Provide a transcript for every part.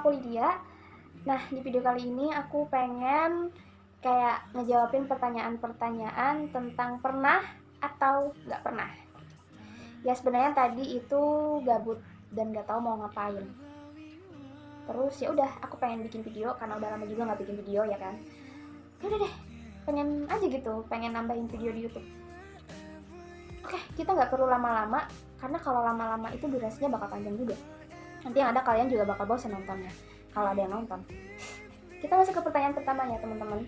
aku Lydia. Nah, di video kali ini aku pengen kayak ngejawabin pertanyaan-pertanyaan tentang pernah atau nggak pernah. Ya sebenarnya tadi itu gabut dan nggak tahu mau ngapain. Terus ya udah, aku pengen bikin video karena udah lama juga nggak bikin video ya kan. Ya udah deh, pengen aja gitu, pengen nambahin video di YouTube. Oke, kita nggak perlu lama-lama karena kalau lama-lama itu durasinya bakal panjang juga. Nanti yang ada kalian juga bakal bosan nontonnya kalau ada yang nonton. Kita masuk ke pertanyaan pertama ya teman-teman.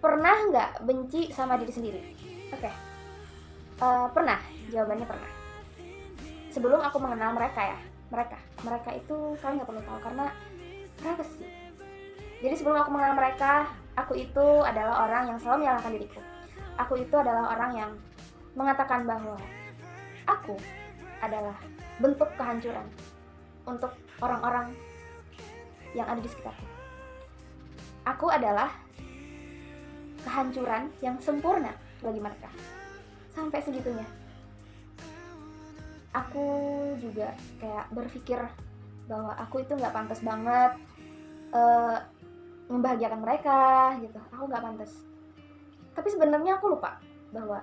Pernah nggak benci sama diri sendiri? Oke. Pernah, jawabannya pernah. Sebelum aku mengenal mereka ya, mereka itu kalian nggak perlu tahu karena privacy. Jadi sebelum aku mengenal mereka, aku itu adalah orang yang selalu menyalahkan diriku. Aku itu adalah orang yang mengatakan bahwa aku adalah bentuk kehancuran untuk orang-orang yang ada di sekitarku. Aku adalah kehancuran yang sempurna bagi mereka. Sampai segitunya. Aku juga kayak berpikir bahwa aku itu nggak pantas banget membahagiakan mereka gitu. Aku nggak pantas. Tapi sebenarnya aku lupa bahwa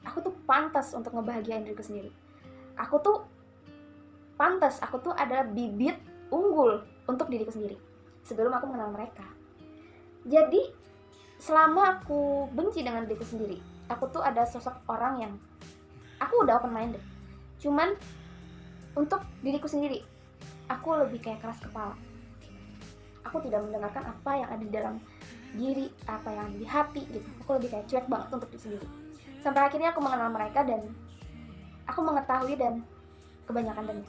aku tuh pantas untuk ngebahagiain diriku sendiri. Aku tuh pantas, aku tuh adalah bibit unggul untuk diriku sendiri sebelum aku mengenal mereka. Jadi selama aku benci dengan diriku sendiri, aku tuh ada sosok orang yang aku udah open minded. Cuman untuk diriku sendiri, aku lebih kayak keras kepala. Aku tidak mendengarkan apa yang ada di dalam diri, apa yang ada di hati gitu. Aku lebih kayak cuek banget untuk diri sendiri. Sampai akhirnya aku mengenal mereka dan aku mengetahui dan kebanyakan dari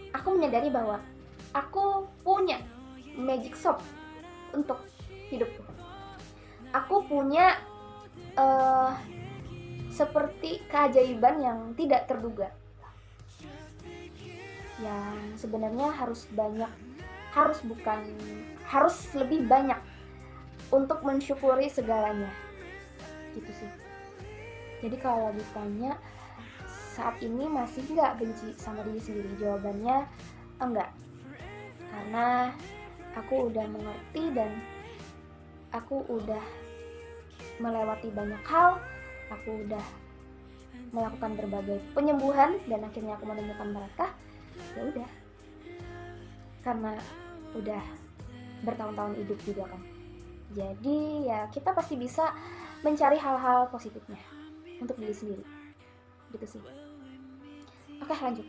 aku menyadari bahwa aku punya magic shop untuk hidupku. Aku punya seperti keajaiban yang tidak terduga. Yang sebenarnya harus lebih banyak untuk mensyukuri segalanya. Gitu sih. Jadi kalau ditanya saat ini masih nggak benci sama diri sendiri, jawabannya enggak. Karena aku udah mengerti dan aku udah melewati banyak hal, aku udah melakukan berbagai penyembuhan dan akhirnya aku menemukan mereka. Ya udah, karena udah bertahun-tahun hidup juga kan. Jadi ya kita pasti bisa mencari hal-hal positifnya untuk diri sendiri. Gitu sih. Oke, lanjut.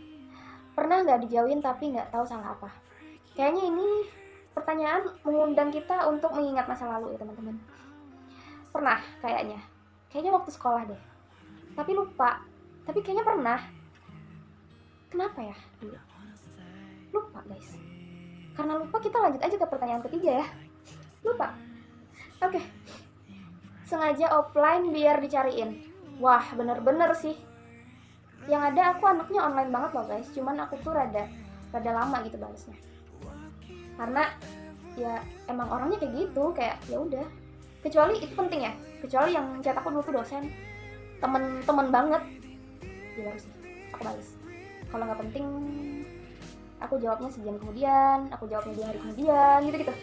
Pernah nggak dijauhin tapi nggak tahu salah apa? Kayaknya ini pertanyaan mengundang kita untuk mengingat masa lalu ya teman-teman. Pernah kayaknya waktu sekolah deh. Tapi lupa. Tapi kayaknya pernah. Kenapa ya? Lupa guys. Karena lupa kita lanjut aja ke pertanyaan ketiga ya. Lupa. Oke. Sengaja offline biar dicariin. Wah, bener-bener sih. Yang ada aku anaknya online banget loh guys. Cuman aku tuh rada lama gitu balasnya. Karena ya emang orangnya kayak gitu, kayak ya udah. Kecuali itu penting ya. Kecuali yang chat aku dulu tuh dosen, temen banget. Ya baru sih aku balas. Kalau nggak penting, aku jawabnya sejam kemudian, aku jawabnya 2 hari kemudian, gitu-gitu.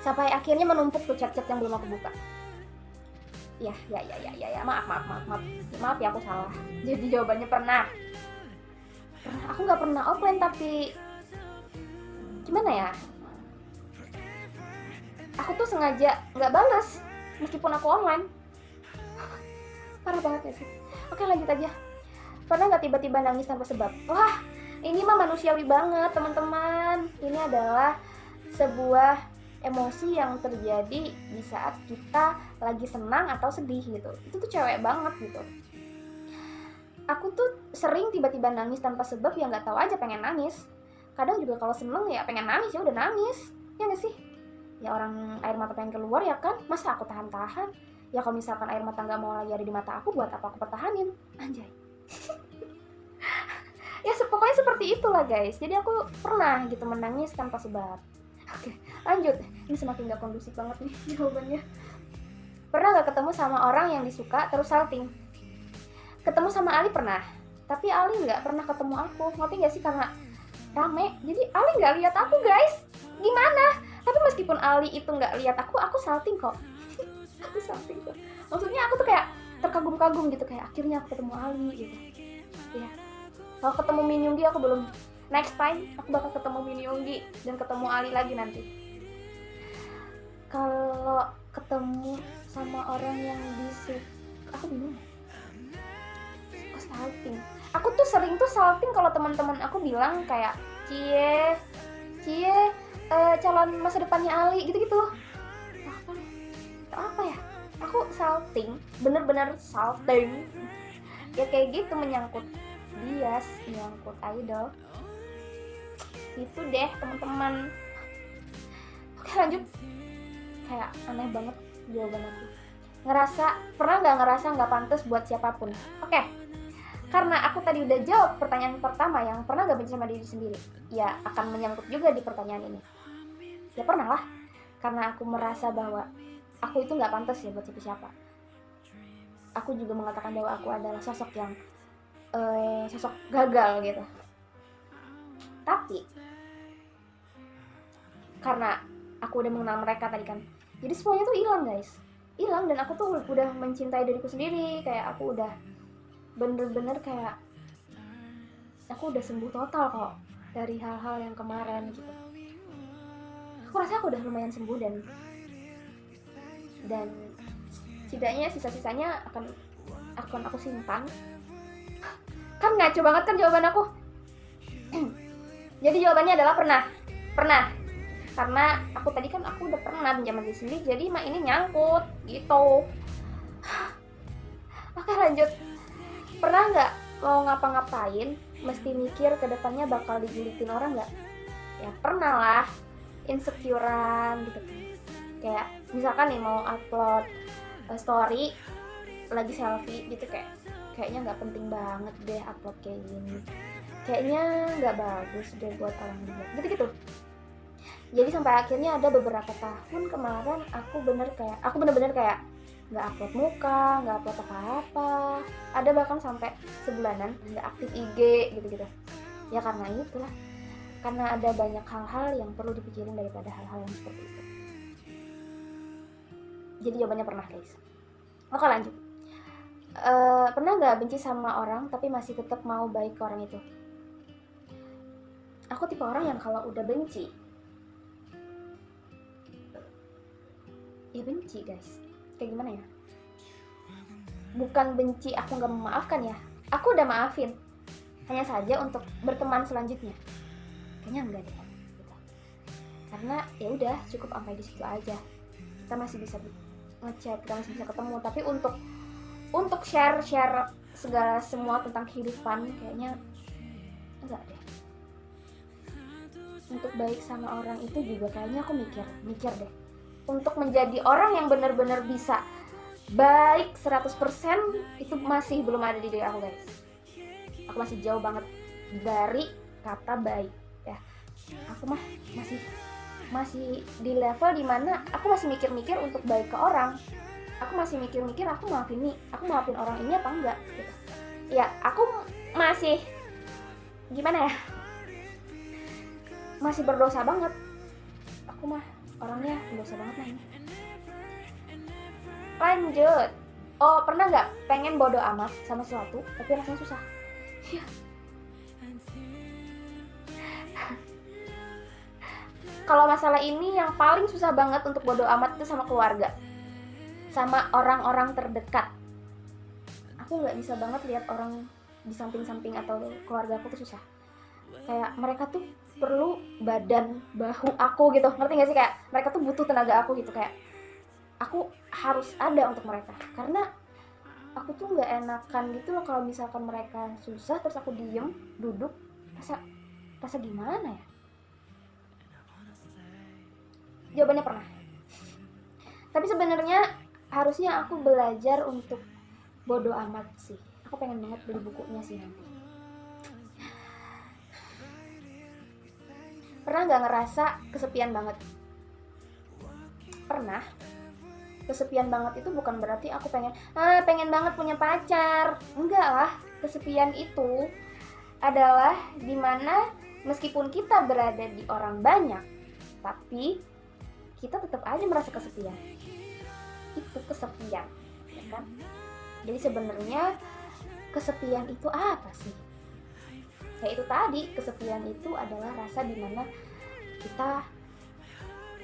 Sampai akhirnya menumpuk tuh chat-chat yang belum aku buka. Ya, maaf ya aku salah. Jadi jawabannya pernah. Aku nggak pernah offline tapi gimana ya? Aku tuh sengaja nggak balas meskipun aku online. Parah banget ya sih. Oke, lanjut aja. Pernah nggak tiba-tiba nangis tanpa sebab? Wah, ini mah manusiawi banget teman-teman. Ini adalah sebuah emosi yang terjadi di saat kita lagi senang atau sedih gitu. Itu tuh cewek banget gitu. Aku tuh sering tiba-tiba nangis tanpa sebab, ya nggak tahu aja pengen nangis. Kadang juga kalau seneng ya pengen nangis, ya udah nangis. Ya nggak sih? Ya orang air mata pengen keluar ya kan, masa aku tahan-tahan? Ya kalau misalkan air mata nggak mau lagi ada di mata aku, buat apa aku pertahanin? Anjay. Ya pokoknya seperti itulah guys. Jadi aku pernah gitu menangis tanpa sebab. Oke, lanjut. Ini semakin gak kondusif banget nih jawabannya. Pernah gak ketemu sama orang yang disuka terus salting? Ketemu sama Ali pernah, tapi Ali nggak pernah ketemu aku, ngerti nggak sih, karena rame, jadi Ali nggak lihat aku guys, gimana? Tapi meskipun Ali itu nggak lihat aku salting kok. Aku salting kok, maksudnya aku tuh kayak terkagum-kagum gitu, kayak akhirnya aku ketemu Ali gitu ya. Kalau ketemu Min Yoongi aku belum, next time aku bakal ketemu Min Yoongi dan ketemu Ali lagi nanti. Kalau ketemu sama orang yang aku bingung, salting. Aku tuh sering tuh salting kalau teman-teman aku bilang kayak cie calon masa depannya Ali gitu-gitu. Apa ya? Aku salting, bener-bener salting. Ya kayak gitu, menyangkut bias, menyangkut idol. Itu deh teman-teman. Oke lanjut. Kayak aneh banget jawaban aku. Pernah nggak ngerasa nggak pantas buat siapapun? Oke. Karena aku tadi udah jawab pertanyaan pertama yang pernah gak benci sama diri sendiri, ya akan menyangkut juga di pertanyaan ini. Ya pernah lah, karena aku merasa bahwa aku itu gak pantas ya buat siapa-siapa. Aku juga mengatakan bahwa aku adalah sosok yang sosok gagal gitu. Tapi karena aku udah mengenal mereka tadi kan, jadi semuanya tuh hilang guys, hilang, dan aku tuh udah mencintai diriku sendiri. Kayak aku udah bener-bener kayak aku udah sembuh total kok dari hal-hal yang kemarin gitu. Aku rasa aku udah lumayan sembuh, dan setidaknya sisa-sisanya akan aku simpan. Kan ngaco banget kan jawaban aku. Jadi jawabannya adalah pernah, karena aku tadi kan aku udah pernah pinjam diri sendiri, jadi ini nyangkut gitu. Oke lanjut. Pernah nggak mau ngapa-ngapain mesti mikir ke depannya bakal dijulitin orang nggak? Ya pernah lah, insecurean gitu kan. Kayak misalkan nih mau upload story lagi selfie gitu, kayaknya nggak penting banget deh upload kayak gini, kayaknya nggak bagus deh buat orang lihat gitu. Jadi sampai akhirnya ada beberapa tahun kemarin aku bener-bener kayak nggak upload muka, nggak upload apa-apa. Ada bahkan sampai sebulanan nggak aktif IG gitu-gitu. Ya karena itulah, karena ada banyak hal-hal yang perlu dipikirin daripada hal-hal yang seperti itu. Jadi jawabannya pernah guys. Oke lanjut. Pernah nggak benci sama orang tapi masih tetap mau baik ke orang itu? Aku tipe orang yang kalau udah benci, ya benci guys. Kayak gimana ya? Bukan benci aku nggak memaafkan ya, aku udah maafin, hanya saja untuk berteman selanjutnya kayaknya enggak deh gitu. Karena ya udah cukup sampai di situ aja, kita masih bisa ngechat, kita masih bisa ketemu, tapi untuk share segala semua tentang kehidupan kayaknya enggak deh. Untuk baik sama orang itu juga kayaknya aku mikir deh. Untuk menjadi orang yang benar-benar bisa baik 100% itu masih belum ada di diri aku guys. Aku masih jauh banget dari kata baik ya. Aku masih di level dimana aku masih mikir-mikir untuk baik ke orang. Aku masih mikir-mikir aku maafin orang ini apa enggak gitu. Ya aku masih gimana ya, masih berdosa banget. Aku orangnya berdosa banget lah ini. Lanjut. Oh, pernah nggak pengen bodo amat sama sesuatu tapi rasanya susah? Ya. Kalau masalah ini yang paling susah banget untuk bodo amat itu sama keluarga, sama orang-orang terdekat. Aku nggak bisa banget lihat orang di samping-samping atau keluarga aku tuh susah. Kayak mereka tuh perlu bahu aku gitu, ngerti gak sih? Kayak mereka tuh butuh tenaga aku gitu, kayak aku harus ada untuk mereka, karena aku tuh nggak enakan gitu loh kalau misalkan mereka susah terus aku diem duduk, rasa gimana ya? Jawabannya pernah. Tapi sebenarnya harusnya aku belajar untuk bodo amat sih. Aku pengen banget beli bukunya sih nanti. Pernah nggak ngerasa kesepian banget? Pernah. Kesepian banget itu bukan berarti aku pengen banget punya pacar. Enggak lah. Kesepian itu adalah dimana meskipun kita berada di orang banyak, tapi kita tetap aja merasa kesepian. Itu kesepian, ya kan? Jadi sebenarnya kesepian itu apa sih? Ya itu tadi, kesepian itu adalah rasa dimana kita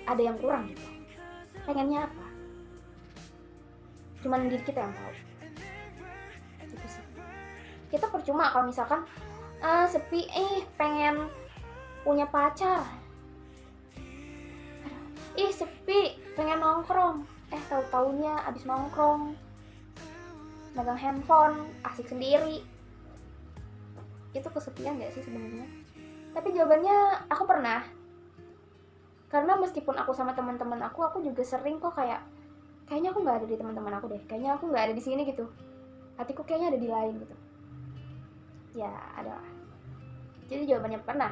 ada yang kurang gitu. Pengennya apa? Cuman diri kita yang tahu. Gitu sih. Kita percuma kalau misalkan sepi, pengen punya pacar. Sepi, pengen nongkrong. Tahu-taunya abis nongkrong megang handphone, asik sendiri. Itu kesepian gak sih sebenarnya? Tapi jawabannya aku pernah. Karena meskipun aku sama teman-teman aku juga sering kok kayaknya aku nggak ada di teman-teman aku deh. Kayaknya aku nggak ada di sini gitu. Hatiku kayaknya ada di lain gitu. Ya ada lah. Jadi jawabannya pernah.